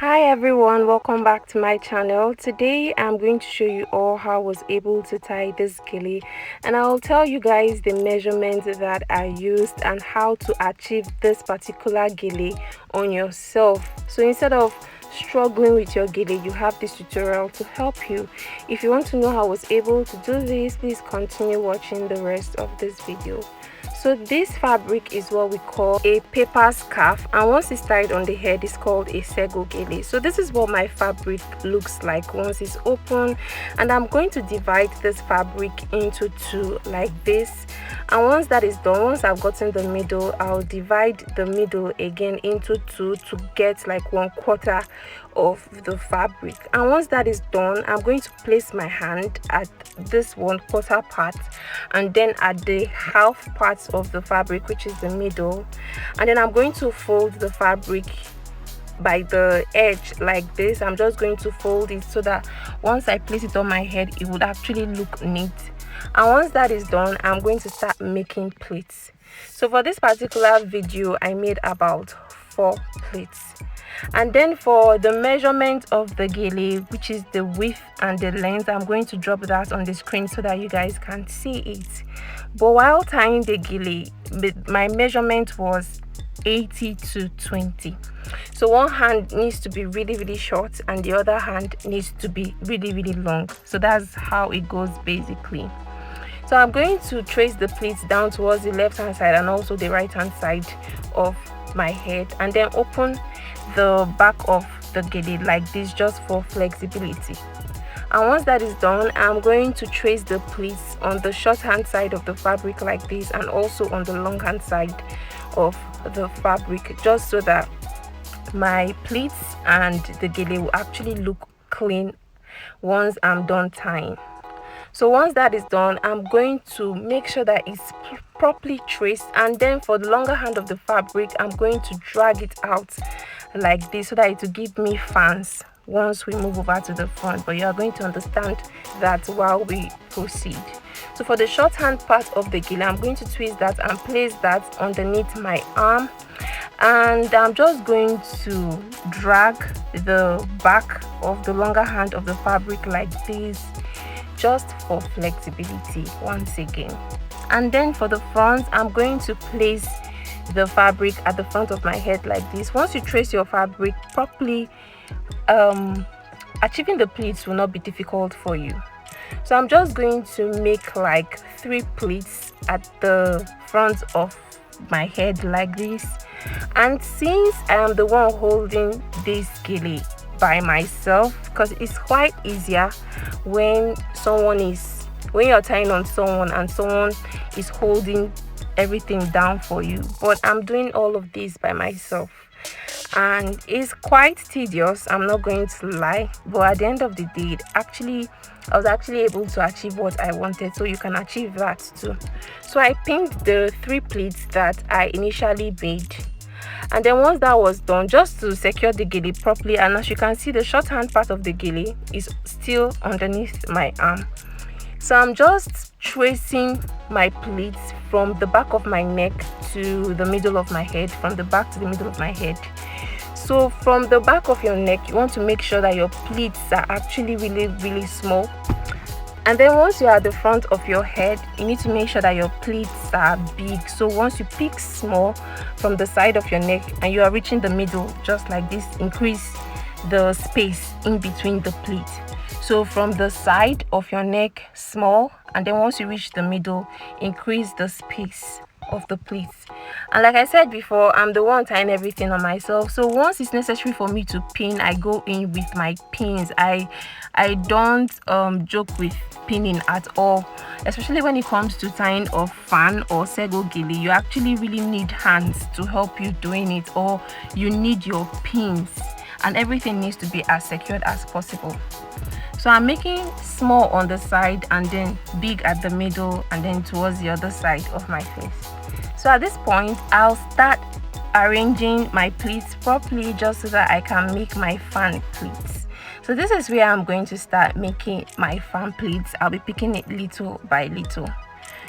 Hi everyone, welcome back to my channel. Today I'm going to show you all how I was able to tie this gele, and I'll tell you guys the measurements that I used and how to achieve this particular gele on yourself. So instead of struggling with your gele, you have this tutorial to help you. If you want to know how I was able to do this, please continue watching the rest of this video. So this fabric is what we call a paper scarf, and once it's tied on the head it's called a Sego Gele. So this is what my fabric looks like once it's open, and I'm going to divide this fabric into two like this. And once that is done, once I've gotten the middle, I'll divide the middle again into two to get like 1/4 of the fabric. And once that is done, I'm going to place my hand at this 1/4 part and then at the half part of the fabric, which is the middle, and then I'm going to fold the fabric by the edge like this. I'm just going to fold it so that once I place it on my head it would actually look neat. And once that is done, I'm going to start making pleats. So for this particular video I made about 4 pleats. And then for the measurement of the gele, which is the width and the length, I'm going to drop that on the screen so that you guys can see it. But while tying the gele, my measurement was 80 to 20. So one hand needs to be really short and the other hand needs to be really long. So that's how it goes basically. So I'm going to trace the pleats down towards the left hand side and also the right hand side of my head, and then open the back of the gele like this just for flexibility. And once that is done, I'm going to trace the pleats on the short hand side of the fabric like this, and also on the long hand side of the fabric, just so that my pleats and the gele will actually look clean once I'm done tying. So once that is done, I'm going to make sure that it's properly traced, and then for the longer hand of the fabric I'm going to drag it out like this so that it will give me fans once we move over to the front. But you are going to understand that while we proceed. So for the short hand part of the gele, I'm going to twist that and place that underneath my arm, and I'm just going to drag the back of the longer hand of the fabric like this, just for flexibility once again. And then for the front, I'm going to place the fabric at the front of my head like this. Once you trace your fabric properly, achieving the pleats will not be difficult for you. So I'm just going to make like 3 pleats at the front of my head like this. And since I am the one holding this gele by myself, because it's quite easier when you're tying on someone and someone is holding everything down for you, but I'm doing all of this by myself and it's quite tedious, I'm not going to lie. But at the end of the day, I was actually able to achieve what I wanted, so you can achieve that too. So I pinned the 3 pleats that I initially made, and then once that was done, just to secure the gele properly, and as you can see, the short hand part of the gele is still underneath my arm. So I'm just tracing my pleats from the back of my neck to the middle of my head, from the back to the middle of my head. So from the back of your neck, you want to make sure that your pleats are actually really small. And then once you're at the front of your head, you need to make sure that your pleats are big. So once you pick small from the side of your neck and you are reaching the middle just like this, increase the space in between the pleat. So from the side of your neck, small, and then once you reach the middle, increase the space of the pleats. And like I said before, I'm the one tying everything on myself, so once it's necessary for me to pin, I go in with my pins. I don't joke with pinning at all, especially when it comes to tying a fan or Sego Gele. You actually really need hands to help you doing it, or you need your pins, and everything needs to be as secured as possible. So I'm making small on the side and then big at the middle and then towards the other side of my face. So at this point, I'll start arranging my pleats properly just so that I can make my fan pleats. So this is where I'm going to start making my fan pleats. I'll be picking it little by little.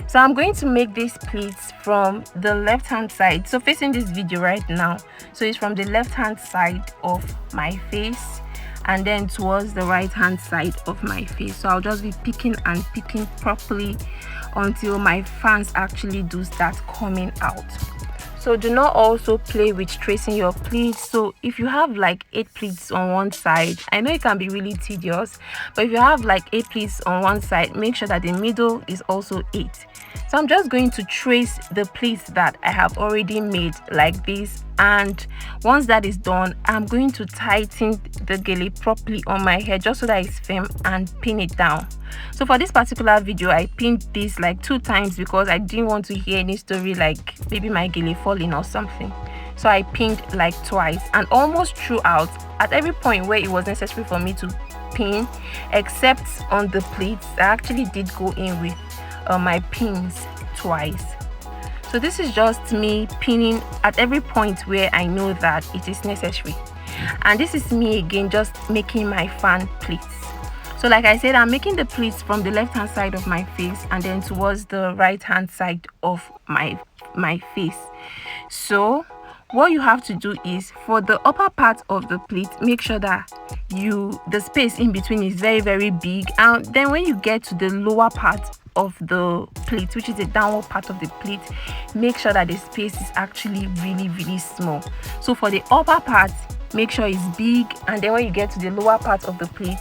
So I'm going to make these pleats from the left hand side, so facing this video right now. So it's from the left hand side of my face and then towards the right hand side of my face. So I'll just be picking and picking properly until my fans actually do start coming out. So do not also play with tracing your pleats. So if you have like 8 pleats on one side, I know it can be really tedious, but if you have like 8 pleats on one side, make sure that the middle is also 8. So I'm just going to trace the pleats that I have already made like this, and once that is done, I'm going to tighten the gele properly on my hair just so that it's firm and pin it down. So for this particular video, I pinned this like 2 times because I didn't want to hear any story like maybe my gele falling or something. So I pinned like twice, and almost throughout, at every point where it was necessary for me to pin, except on the pleats, I actually did go in with my pins twice. So this is just me pinning at every point where I know that it is necessary, and this is me again just making my fan pleats. So like I said, I'm making the pleats from the left hand side of my face and then towards the right hand side of my face. So what you have to do is, for the upper part of the pleat, make sure that the space in between is very big, and then when you get to the lower part of the pleat, which is the downward part of the pleat, make sure that the space is actually really small. So for the upper part, make sure it's big, and then when you get to the lower part of the pleat,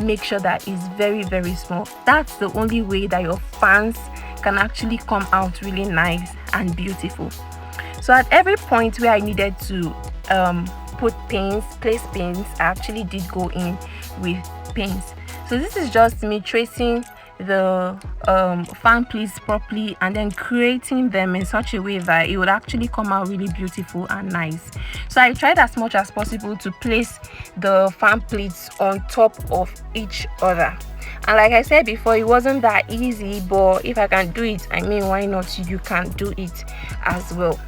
make sure that it's very small. That's the only way that your fans can actually come out really nice and beautiful. So at every point where I needed to place pins, I actually did go in with pins. So this is just me tracing the fan pleats properly and then creating them in such a way that it would actually come out really beautiful and nice. So I tried as much as possible to place the fan pleats on top of each other, and like I said before, it wasn't that easy, but if I can do it, I mean, why not? You can do it as well.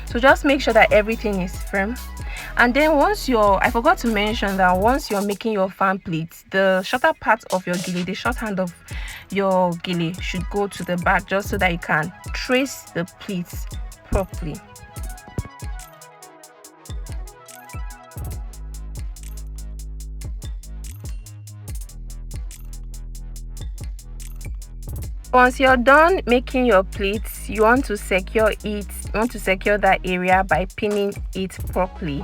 So just make sure that everything is firm. And then I forgot to mention that once you're making your fan pleats, the shorter part of your gele, the short hand of your gele, should go to the back just so that you can trace the pleats properly. Once you're done making your pleats, you want to secure that area by pinning it properly.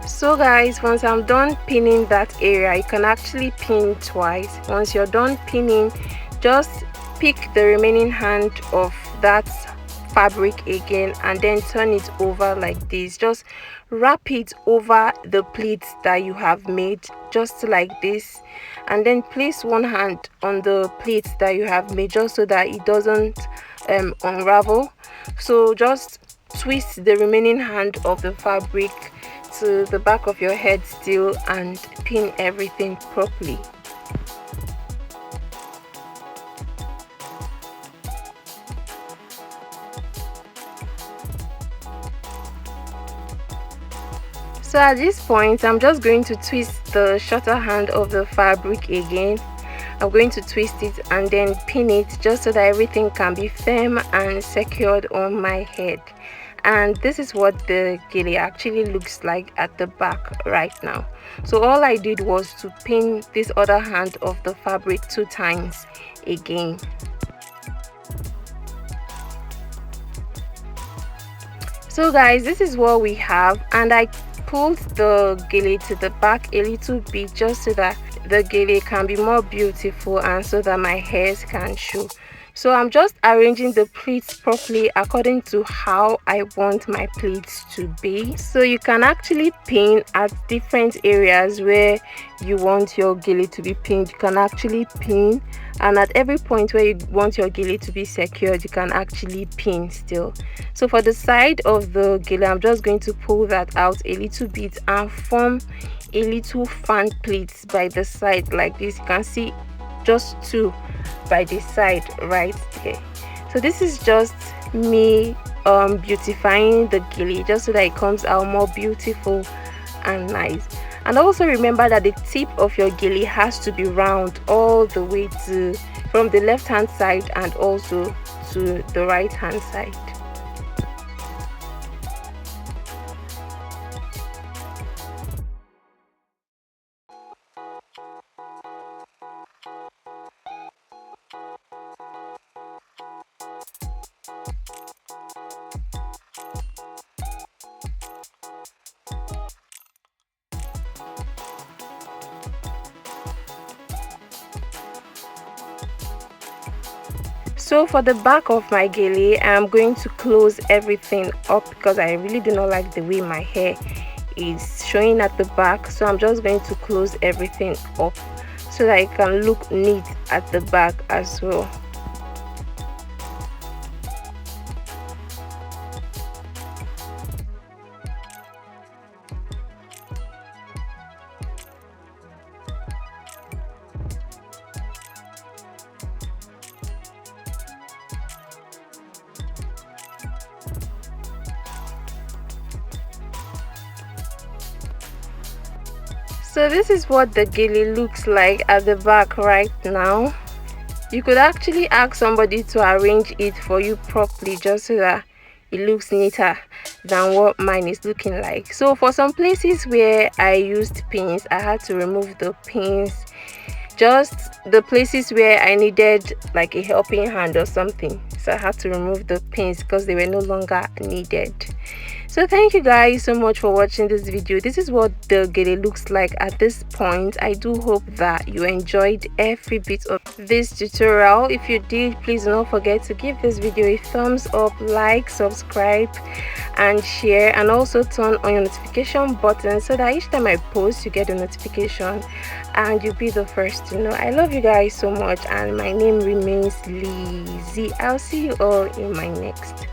So guys, once I'm done pinning that area, you can actually pin twice. Once you're done pinning, just pick the remaining hand of that fabric again and then turn it over like this. Just wrap it over the pleats that you have made, just like this, and then place one hand on the pleats that you have made just so that it doesn't unravel. So just twist the remaining hand of the fabric to the back of your head still and pin everything properly. So at this point, I'm just going to twist the shorter hand of the fabric again. I'm going to twist it and then pin it just so that everything can be firm and secured on my head. And this is what the gele actually looks like at the back right now. So all I did was to pin this other hand of the fabric 2 times again. So guys, this is what we have, and I pulled the gele to the back a little bit just so that the gele can be more beautiful and so that my hairs can show. So I'm just arranging the pleats properly according to how I want my pleats to be. So you can actually pin at different areas where you want your gele to be pinned. You can actually pin, and at every point where you want your gele to be secured, you can actually pin still. So for the side of the gele, I'm just going to pull that out a little bit and form a little fan pleats by the side like this. You can see just 2 by the side right there. So this is just me beautifying the gele just so that it comes out more beautiful and nice. And also remember that the tip of your gele has to be round all the way to from the left hand side and also to the right hand side. So for the back of my gele, I'm going to close everything up because I really do not like the way my hair is showing at the back. So I'm just going to close everything up so that it can look neat at the back as well. So this is what the gele looks like at the back right now. You could actually ask somebody to arrange it for you properly just so that it looks neater than what mine is looking like. So for some places where I used pins, I had to remove the pins. Just the places where I needed like a helping hand or something, so I had to remove the pins because they were no longer needed. So thank you guys so much for watching this video. This is what the gele looks like at this point. I do hope that you enjoyed every bit of this tutorial. If you did, please do not forget to give this video a thumbs up, like, subscribe and share, and also turn on your notification button so that each time I post you get a notification and you'll be the first to know. I love you guys so much, and my name remains Lizzie. I'll see you all in my next